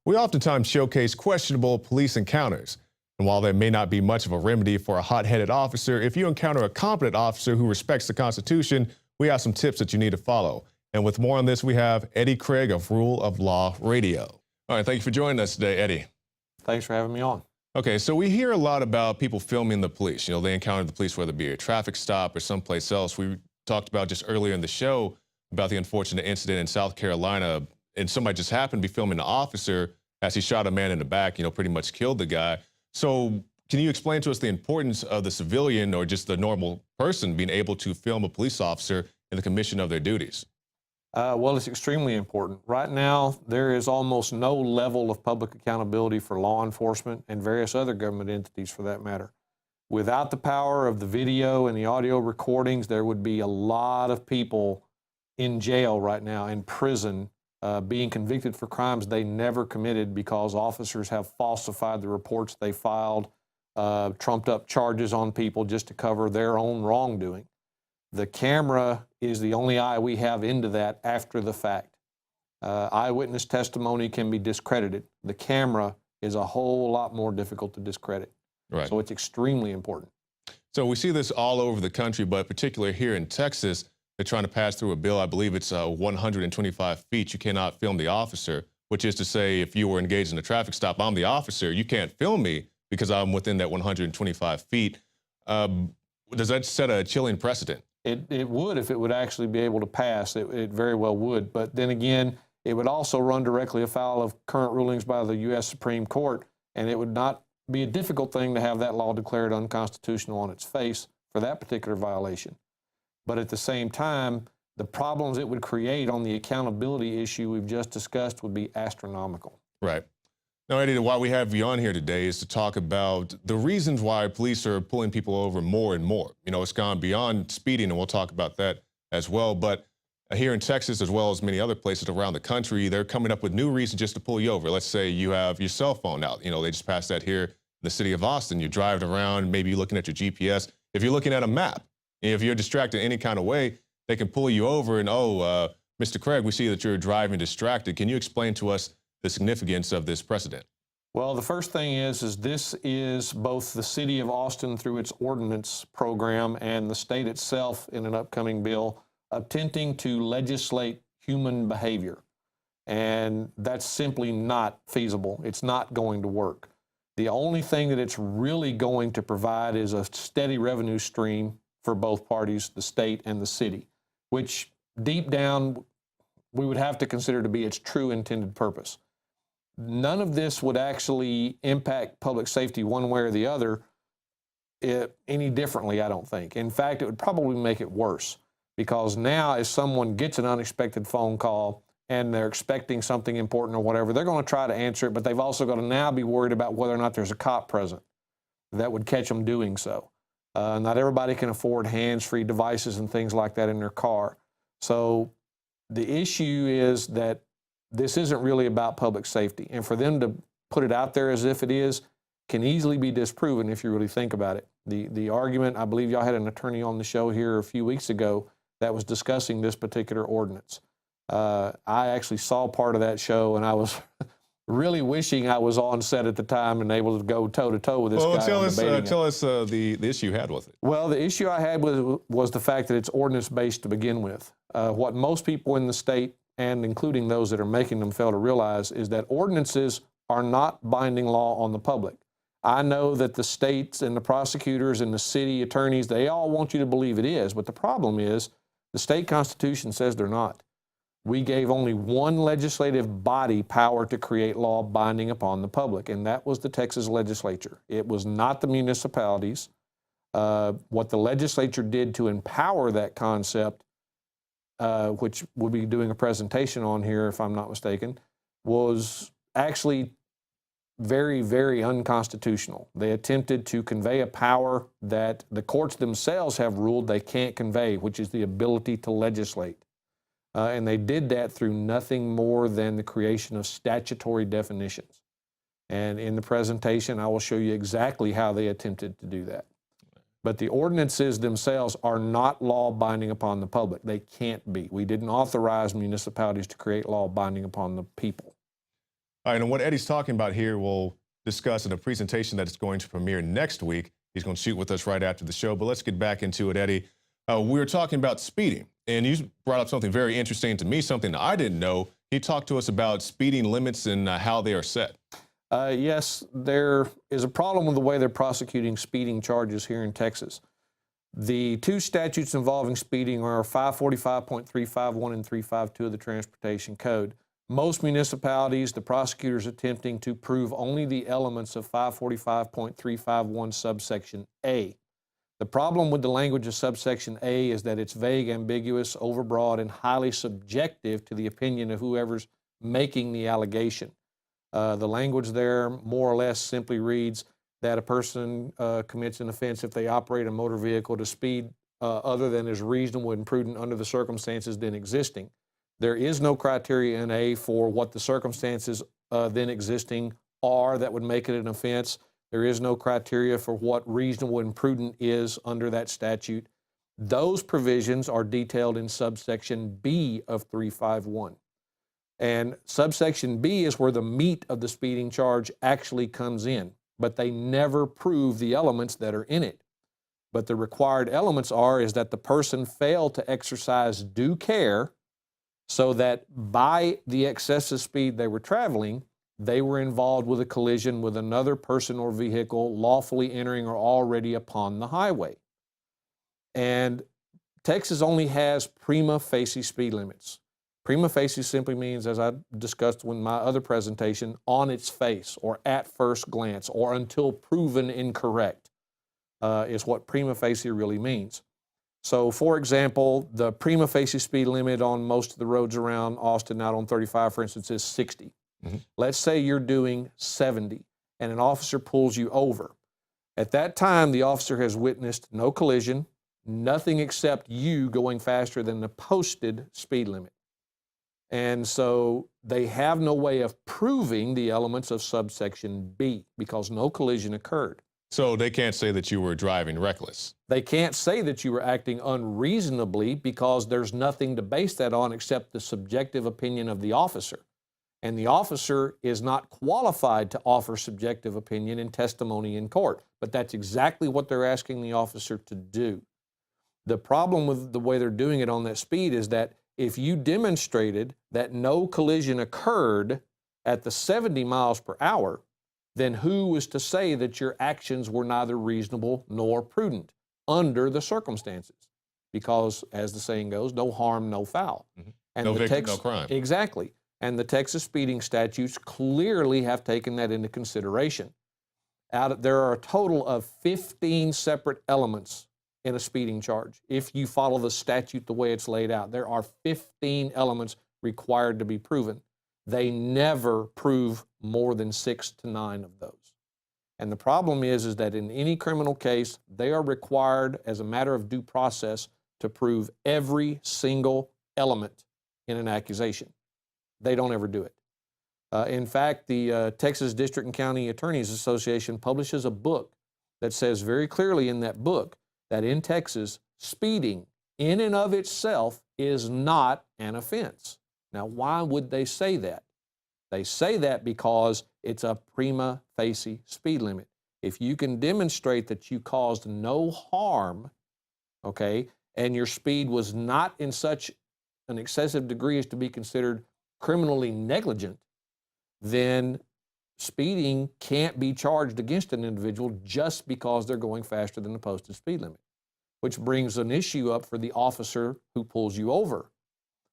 We oftentimes showcase questionable police encounters. And while there may not be much of a remedy for a hot-headed officer, if you encounter a competent officer who respects the Constitution, we have some tips that you need to follow. And with more on this, we have Eddie Craig of Rule of Law Radio. All right, thank you for joining us today, Eddie. Thanks for having me on. Okay, so we hear a lot about people filming the police. You know, they encounter the police, whether it be a traffic stop or someplace else. We talked about just earlier in the show about the unfortunate incident in South Carolina, and somebody just happened to be filming the officer as he shot a man in the back, pretty much killed the guy. So can you explain to us the importance of the civilian or just the normal person being able to film a police officer in the commission of their duties? Well, it's extremely important. Right now, there is almost no level of public accountability for law enforcement and various other government entities for that matter. Without the power of the video and the audio recordings, there would be a lot of people in jail right now, in prison, being convicted for crimes they never committed because officers have falsified the reports they filed, trumped up charges on people just to cover their own wrongdoing. The camera is the only eye we have into that after the fact. Eyewitness testimony can be discredited. The camera is a whole lot more difficult to discredit. Right. So it's extremely important. So we see this all over the country, but particularly here in Texas, they're trying to pass through a bill. I believe it's 125 feet. You cannot film the officer, which is to say if you were engaged in a traffic stop, I'm the officer, you can't film me because I'm within that 125 feet. Does that set a chilling precedent? It would if it would actually be able to pass. It very well would. But then again, it would also run directly afoul of current rulings by the U.S. Supreme Court, and it would not be a difficult thing to have that law declared unconstitutional on its face for that particular violation. But at the same time, the problems it would create on the accountability issue we've just discussed would be astronomical. Right. Now, Eddie, why we have you on here today is to talk about the reasons why police are pulling people over more and more. It's gone beyond speeding, and we'll talk about that as well. But here in Texas, as well as many other places around the country, they're coming up with new reasons just to pull you over. Let's say you have your cell phone out. They just passed that here in the city of Austin. You're driving around, maybe you're looking at your GPS. If you're looking at a map, if you're distracted in any kind of way, they can pull you over and, Mr. Craig, we see that you're driving distracted. Can you explain to us the significance of this precedent? Well, the first thing is this is both the city of Austin through its ordinance program and the state itself in an upcoming bill attempting to legislate human behavior. And that's simply not feasible. It's not going to work. The only thing that it's really going to provide is a steady revenue stream for both parties, the state and the city, which deep down we would have to consider to be its true intended purpose. None of this would actually impact public safety one way or the other any differently, I don't think. In fact, it would probably make it worse because now if someone gets an unexpected phone call and they're expecting something important or whatever, they're going to try to answer it, but they've also got to now be worried about whether or not there's a cop present that would catch them doing so. Not everybody can afford hands-free devices and things like that in their car. So the issue is that this isn't really about public safety. And for them to put it out there as if it is can easily be disproven if you really think about it. The argument, I believe y'all had an attorney on the show here a few weeks ago that was discussing this particular ordinance. I actually saw part of that show, and I was really wishing I was on set at the time and able to go toe-to-toe with this guy. Tell us the issue you had with it. Well, the issue I had was the fact that it's ordinance-based to begin with. What most people in the state, and including those that are making them, fail to realize is that ordinances are not binding law on the public. I know that the states and the prosecutors and the city attorneys, they all want you to believe it is, but the problem is the state constitution says they're not. We gave only one legislative body power to create law binding upon the public, and that was the Texas legislature. It was not the municipalities. What the legislature did to empower that concept, which we'll be doing a presentation on here if I'm not mistaken, was actually very, very unconstitutional. They attempted to convey a power that the courts themselves have ruled they can't convey, which is the ability to legislate. And they did that through nothing more than the creation of statutory definitions. And in the presentation, I will show you exactly how they attempted to do that. But the ordinances themselves are not law binding upon the public. They can't be. We didn't authorize municipalities to create law binding upon the people. All right, and what Eddie's talking about here, we'll discuss in a presentation that is going to premiere next week. He's going to shoot with us right after the show, but let's get back into it, Eddie. We were talking about speeding, and you brought up something very interesting to me, something I didn't know. He talked to us about speeding limits and how they are set. Yes, there is a problem with the way they're prosecuting speeding charges here in Texas. The two statutes involving speeding are 545.351 and 352 of the Transportation Code. Most municipalities, the prosecutors attempting to prove only the elements of 545.351 subsection A. The problem with the language of subsection A is that it's vague, ambiguous, overbroad, and highly subjective to the opinion of whoever's making the allegation. The language there more or less simply reads that a person commits an offense if they operate a motor vehicle to speed other than is reasonable and prudent under the circumstances then existing. There is no criteria in A for what the circumstances then existing are that would make it an offense. There is no criteria for what reasonable and prudent is under that statute. Those provisions are detailed in subsection B of 351. And subsection B is where the meat of the speeding charge actually comes in, but they never prove the elements that are in it. But the required elements is that the person failed to exercise due care so that by the excessive speed they were traveling, they were involved with a collision with another person or vehicle lawfully entering or already upon the highway. And Texas only has prima facie speed limits. Prima facie simply means, as I discussed in my other presentation, on its face or at first glance or until proven incorrect is what prima facie really means. So, for example, the prima facie speed limit on most of the roads around Austin, out on 35, for instance, is 60. Mm-hmm. Let's say you're doing 70 and an officer pulls you over. At that time, the officer has witnessed no collision, nothing except you going faster than the posted speed limit. And so they have no way of proving the elements of subsection B because no collision occurred. So they can't say that you were driving reckless. They can't say that you were acting unreasonably because there's nothing to base that on except the subjective opinion of the officer. And the officer is not qualified to offer subjective opinion in testimony in court. But that's exactly what they're asking the officer to do. The problem with the way they're doing it on that speed is that if you demonstrated that no collision occurred at the 70 miles per hour, then who was to say that your actions were neither reasonable nor prudent under the circumstances? Because, as the saying goes, no harm, no foul. Mm-hmm. And no victim, no crime. Exactly. And the Texas speeding statutes clearly have taken that into consideration. There are a total of 15 separate elements in a speeding charge. If you follow the statute the way it's laid out, there are 15 elements required to be proven. They never prove more than 6 to 9 of those. And the problem is that in any criminal case, they are required as a matter of due process to prove every single element in an accusation. They don't ever do it. In fact, the Texas District and County Attorneys Association publishes a book that says very clearly in that book that in Texas, speeding in and of itself is not an offense. Now, why would they say that? They say that because it's a prima facie speed limit. If you can demonstrate that you caused no harm, okay, and your speed was not in such an excessive degree as to be considered criminally negligent, then speeding can't be charged against an individual just because they're going faster than the posted speed limit, which brings an issue up for the officer who pulls you over.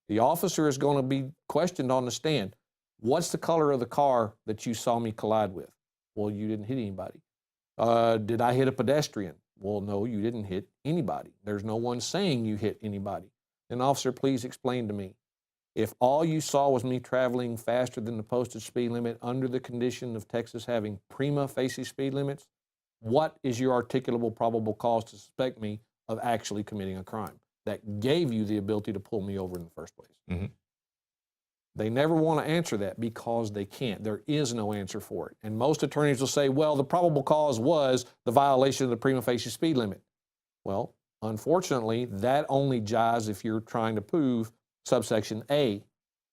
The officer is going to be questioned on the stand. What's the color of the car that you saw me collide with? Well, you didn't hit anybody. Did I hit a pedestrian? Well, no, you didn't hit anybody. There's no one saying you hit anybody. Then, officer, please explain to me. If all you saw was me traveling faster than the posted speed limit under the condition of Texas having prima facie speed limits, what is your articulable probable cause to suspect me of actually committing a crime that gave you the ability to pull me over in the first place? Mm-hmm. They never want to answer that because they can't. There is no answer for it. And most attorneys will say, well, the probable cause was the violation of the prima facie speed limit. Well, unfortunately, that only jives if you're trying to prove subsection A.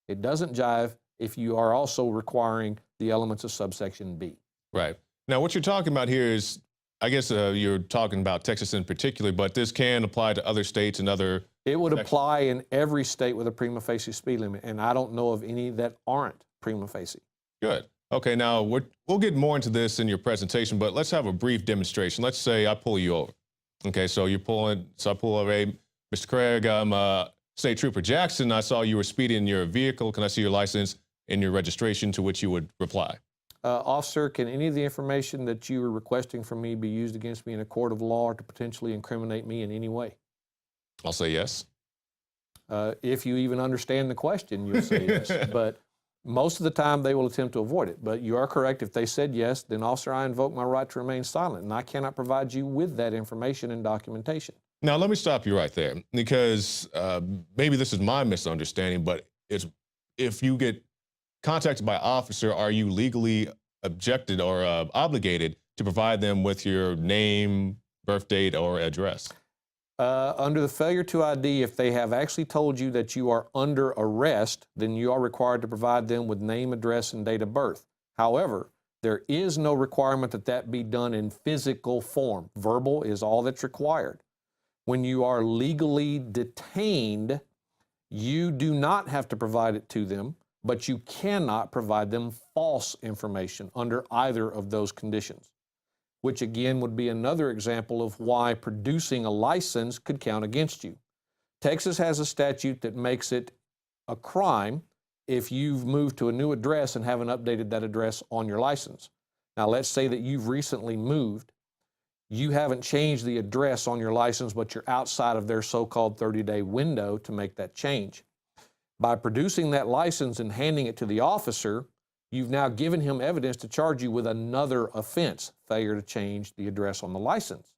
It doesn't jive if you are also requiring the elements of subsection B. Right. Now, what you're talking about here is, I guess you're talking about Texas in particular, but this can apply to other states and other. It would sections. apply in every state with a prima facie speed limit, and I don't know of any that aren't prima facie. Good. Okay, now we'll get more into this in your presentation, but let's have a brief demonstration. Let's say I pull you over. Okay, so I pull over, hey, Mr. Craig, I'm State Trooper Jackson. I saw you were speeding in your vehicle. Can I see your license and your registration? To which you would reply. Officer, can any of the information that you are requesting from me be used against me in a court of law or to potentially incriminate me in any way? I'll say yes. If you even understand the question, you'll say yes. But most of the time, they will attempt to avoid it. But you are correct. If they said yes, then, officer, I invoke my right to remain silent, and I cannot provide you with that information and documentation. Now, let me stop you right there, because maybe this is my misunderstanding, but if you get contacted by an officer, are you legally objected or obligated to provide them with your name, birth date, or address? Under the failure to ID, if they have actually told you that you are under arrest, then you are required to provide them with name, address, and date of birth. However, there is no requirement that that be done in physical form. Verbal is all that's required. When you are legally detained, you do not have to provide it to them, but you cannot provide them false information under either of those conditions, which again would be another example of why producing a license could count against you. Texas has a statute that makes it a crime if you've moved to a new address and haven't updated that address on your license. Now, let's say that you've recently moved. You haven't changed the address on your license, but you're outside of their so-called 30-day window to make that change. By producing that license and handing it to the officer, you've now given him evidence to charge you with another offense, failure to change the address on the license.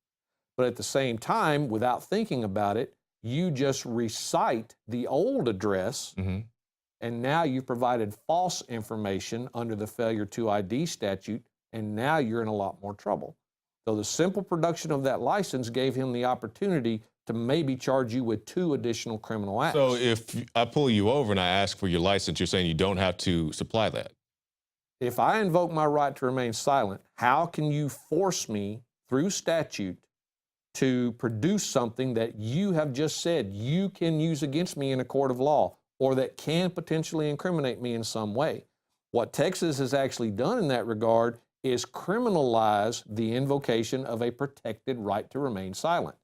But at the same time, without thinking about it, you just recite the old address, and now you've provided false information under the failure to ID statute, and now you're in a lot more trouble. So the simple production of that license gave him the opportunity to maybe charge you with 2 additional criminal acts. So if I pull you over and I ask for your license, you're saying you don't have to supply that? If I invoke my right to remain silent, how can you force me through statute to produce something that you have just said you can use against me in a court of law, or that can potentially incriminate me in some way? What Texas has actually done in that regard is criminalize the invocation of a protected right to remain silent.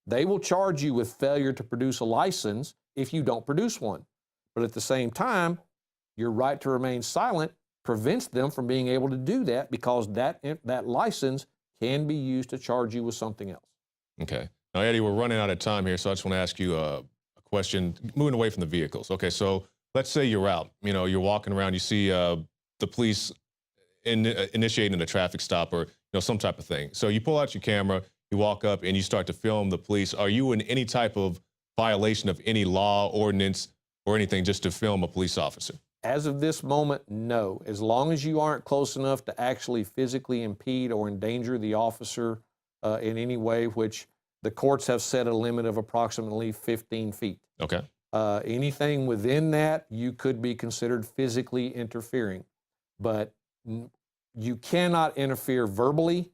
They will charge you with failure to produce a license if you don't produce one. But at the same time, your right to remain silent prevents them from being able to do that, because that license can be used to charge you with something else. Okay. Now, Eddie, we're running out of time here, so I just want to ask you a question, moving away from the vehicles. Okay, so let's say you're out, you're walking around, you see the police initiating a traffic stop or some type of thing. So you pull out your camera, you walk up and you start to film the police. Are you in any type of violation of any law, ordinance, or anything just to film a police officer? As of this moment, no. As long as you aren't close enough to actually physically impede or endanger the officer in any way, which the courts have set a limit of approximately 15 feet. Okay. Anything within that, you could be considered physically interfering. But you cannot interfere verbally,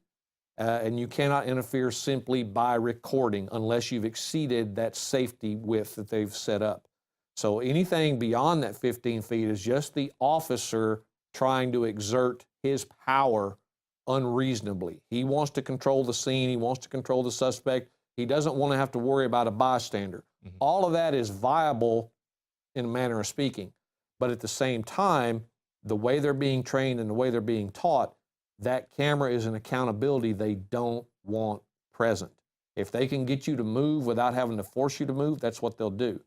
and you cannot interfere simply by recording unless you've exceeded that safety width that they've set up. So anything beyond that 15 feet is just the officer trying to exert his power unreasonably. He wants to control the scene. He wants to control the suspect. He doesn't want to have to worry about a bystander. All of that is viable in a manner of speaking. But at the same time, the way they're being trained and the way they're being taught, that camera is an accountability they don't want present. If they can get you to move without having to force you to move, that's what they'll do.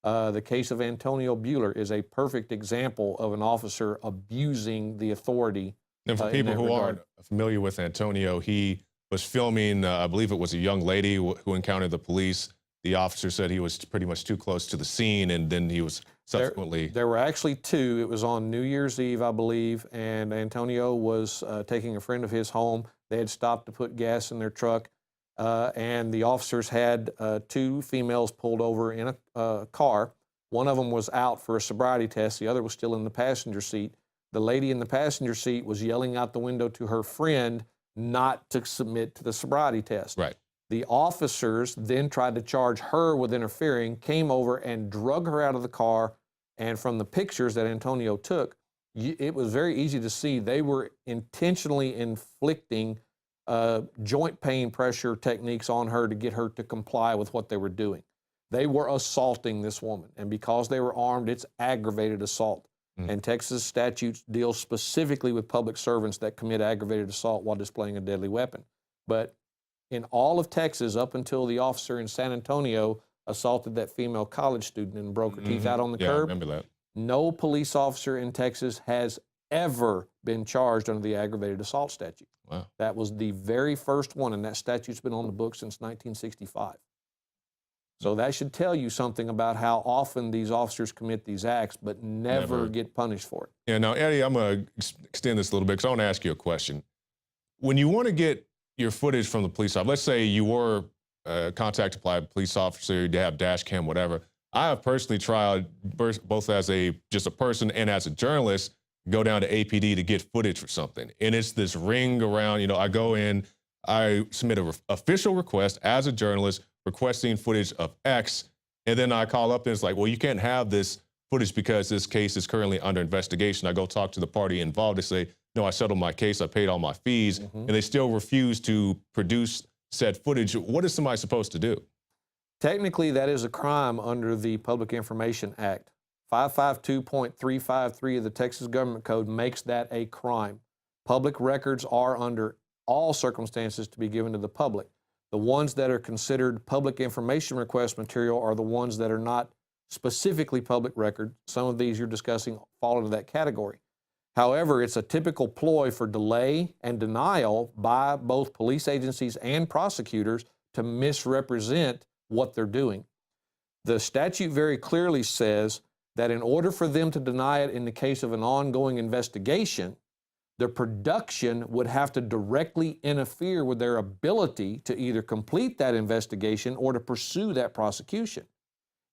The case of Antonio Bueller is a perfect example of an officer abusing the authority. And for people who aren't familiar with Antonio, he was filming, I believe it was a young lady who encountered the police. The officer said he was pretty much too close to the scene, and then he was subsequently... There were actually 2. It was on New Year's Eve, I believe, and Antonio was taking a friend of his home. They had stopped to put gas in their truck, and the officers had 2 females pulled over in a car. One of them was out for a sobriety test. The other was still in the passenger seat. The lady in the passenger seat was yelling out the window to her friend not to submit to the sobriety test. Right. The officers then tried to charge her with interfering, came over and drug her out of the car. And from the pictures that Antonio took, it was very easy to see they were intentionally inflicting joint pain pressure techniques on her to get her to comply with what they were doing. They were assaulting this woman, and because they were armed, it's aggravated assault. And Texas statutes deal specifically with public servants that commit aggravated assault while displaying a deadly weapon. But in all of Texas, up until the officer in San Antonio assaulted that female college student and broke her teeth out on the curb, I remember that. no police officer in Texas has ever been charged under the aggravated assault statute. Wow. That was the very first one, and that statute's been on the books since 1965. So that should tell you something about how often these officers commit these acts, but never get punished for it. Yeah, now, Eddie, I'm going to extend this a little bit because I want to ask you a question. When you want to get your footage from the police officer, let's say you were contacted by a police officer, you have dash cam, whatever. I have personally tried, both as just a person and as a journalist, go down to APD to get footage for something. And it's this ring around, I go in, I submit an official request as a journalist requesting footage of X, and then I call up and it's like, well, you can't have this footage because this case is currently under investigation. I go talk to the party involved. They say, no, I settled my case, I paid all my fees, and they still refuse to produce said footage. What is somebody supposed to do? Technically, that is a crime under the Public Information Act. 552.353 of the Texas Government Code makes that a crime. Public records are under all circumstances to be given to the public. The ones that are considered public information request material are the ones that are not specifically public record. Some of these you're discussing fall into that category. However, it's a typical ploy for delay and denial by both police agencies and prosecutors to misrepresent what they're doing. The statute very clearly says that in order for them to deny it in the case of an ongoing investigation, the production would have to directly interfere with their ability to either complete that investigation or to pursue that prosecution.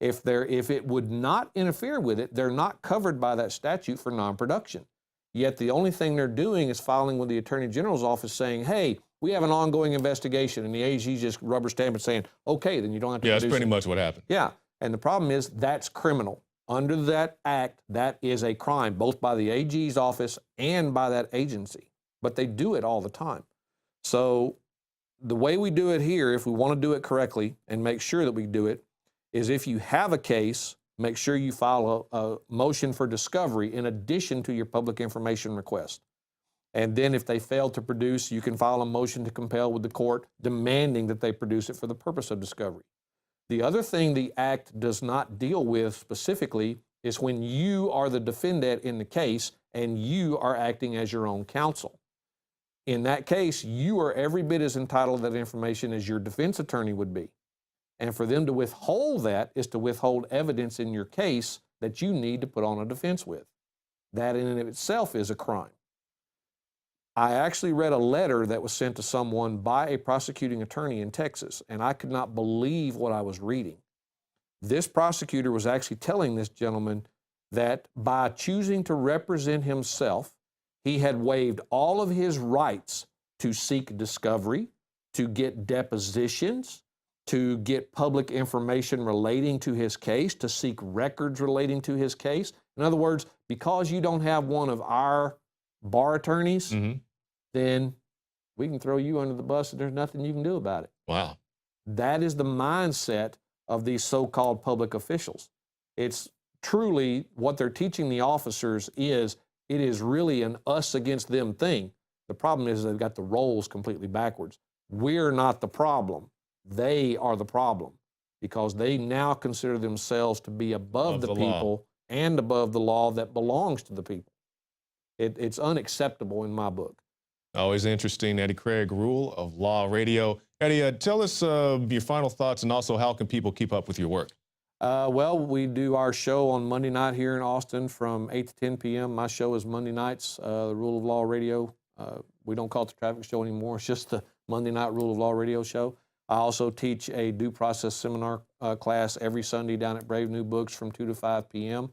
If it would not interfere with it, they're not covered by that statute for non-production. Yet the only thing they're doing is filing with the Attorney General's office saying, hey, we have an ongoing investigation, and the AG just rubber stamp it saying, okay, then you don't have to produce it. Yeah, that's pretty much what happened. Yeah, and the problem is that's criminal. Under that act, that is a crime, both by the AG's office and by that agency. But they do it all the time. So the way we do it here, if we want to do it correctly and make sure that we do it, is if you have a case, make sure you file a motion for discovery in addition to your public information request. And then if they fail to produce, you can file a motion to compel with the court demanding that they produce it for the purpose of discovery. The other thing the act does not deal with specifically is when you are the defendant in the case and you are acting as your own counsel. In that case, you are every bit as entitled to that information as your defense attorney would be. And for them to withhold that is to withhold evidence in your case that you need to put on a defense with. That in and of itself is a crime. I actually read a letter that was sent to someone by a prosecuting attorney in Texas, and I could not believe what I was reading. This prosecutor was actually telling this gentleman that by choosing to represent himself, he had waived all of his rights to seek discovery, to get depositions, to get public information relating to his case, to seek records relating to his case. In other words, because you don't have one of our bar attorneys, then we can throw you under the bus and there's nothing you can do about it. Wow. That is the mindset of these so-called public officials. It's truly what they're teaching the officers is it is really an us against them thing. The problem is they've got the roles completely backwards. We're not the problem. They are the problem because they now consider themselves to be above the people and above the law that belongs to the people. It's unacceptable in my book. Always interesting. Eddie Craig, Rule of Law Radio. Eddie, tell us your final thoughts and also how can people keep up with your work? Well, we do our show on Monday night here in Austin from 8 to 10 p.m. My show is Monday nights, the Rule of Law Radio. We don't call it the traffic show anymore. It's just the Monday night Rule of Law Radio show. I also teach a due process seminar class every Sunday down at Brave New Books from 2 to 5 p.m.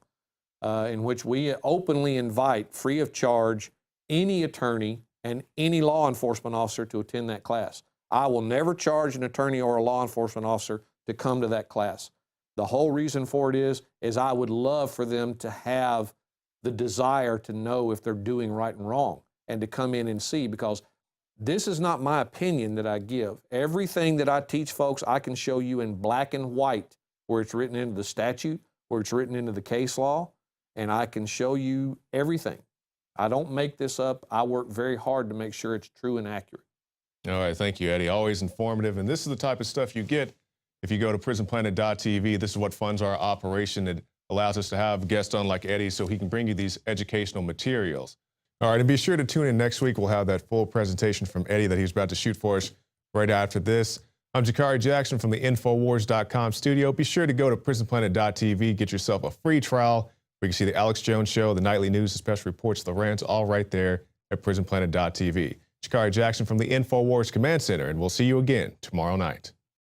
in which we openly invite, free of charge, any attorney and any law enforcement officer to attend that class. I will never charge an attorney or a law enforcement officer to come to that class. The whole reason for it is I would love for them to have the desire to know if they're doing right and wrong and to come in and see, because this is not my opinion that I give. Everything that I teach folks, I can show you in black and white where it's written into the statute, where it's written into the case law, and I can show you everything. I don't make this up. I work very hard to make sure it's true and accurate. All right, thank you, Eddie. Always informative, and this is the type of stuff you get if you go to prisonplanet.tv. This is what funds our operation. It allows us to have guests on like Eddie so he can bring you these educational materials. All right, and be sure to tune in next week. We'll have that full presentation from Eddie that he's about to shoot for us right after this. I'm Jakari Jackson from the Infowars.com studio. Be sure to go to prisonplanet.tv, get yourself a free trial where you can see the Alex Jones Show, the nightly news, the special reports, the rants, all right there at prisonplanet.tv. Jakari Jackson from the Infowars Command Center, and we'll see you again tomorrow night.